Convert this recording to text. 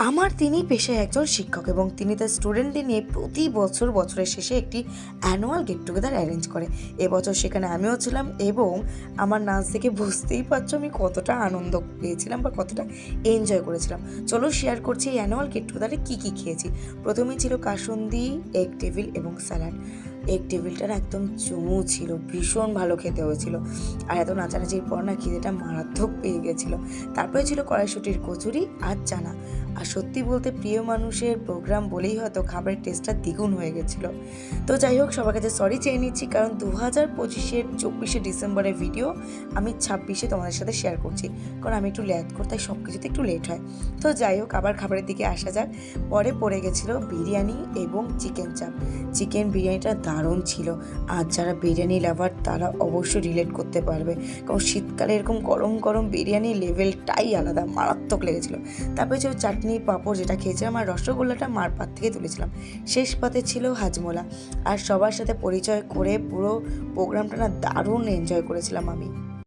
আমার তিনি পেশায় একজন শিক্ষক এবং তিনি তার স্টুডেন্টদের নিয়ে প্রতি বছর বছরের শেষে একটি অ্যানুয়াল গেট টুগেদার অ্যারেঞ্জ করে। এবছর সেখানে আমিও ছিলাম এবং আমার নাচ দেখে বুঝতেই পারছো আমি কতটা আনন্দ পেয়েছিলাম বা কতটা এনজয় করেছিলাম। চলো শেয়ার করছি এই অ্যানুয়াল গেট টুগেদারে কী কী খেয়েছি। প্রথমেই ছিল কাসুন্দি, এগ টেবিল এবং স্যালাড। এগ টেবিলটা না একদম চুমু ছিল, ভীষণ ভালো খেতে হয়েছিল। আর এত নাচানাচির পর না খিদেটা মারাত্মক পেয়ে গেছিলো। তারপরে ছিল কড়াইশুঁটির কচুরি আর চানা। আর সত্যি বলতে প্রিয় মানুষের প্রোগ্রাম বলেই হয়তো খাবারের টেস্টটা দ্বিগুণ হয়ে গেছিলো। তো যাই হোক, সবার কাছে সরি চেয়ে নিচ্ছি, কারণ 2025-এর 24শে ডিসেম্বরের ভিডিও আমি 26-এ তোমাদের সাথে শেয়ার করছি, কারণ আমি একটু লেট করতে সব কিছুতে একটু লেট হয়। তো যাই হোক, আবার খাবারের দিকে আসা যাক। পরে পড়ে গেছিলো বিরিয়ানি এবং চিকেন চাপ। চিকেন বিরিয়ানিটা দারুণ ছিল, আর যারা বিরিয়ানি লাভার তারা অবশ্যই রিলেট করতে পারবে, কারণ শীতকালে এরকম গরম গরম বিরিয়ানির লেভেলটাই আলাদা, মারাত্মক লেগেছিলো। তারপরে ছিল চাটনি, পাঁপড় যেটা খেয়েছিলাম, আর রসগোল্লাটা মার পাত থেকে তুলেছিলাম। শেষ পাতে ছিল হাজমোলা। আর সবার সাথে পরিচয় করে পুরো প্রোগ্রামটা না দারুণ এনজয় করেছিলাম আমি।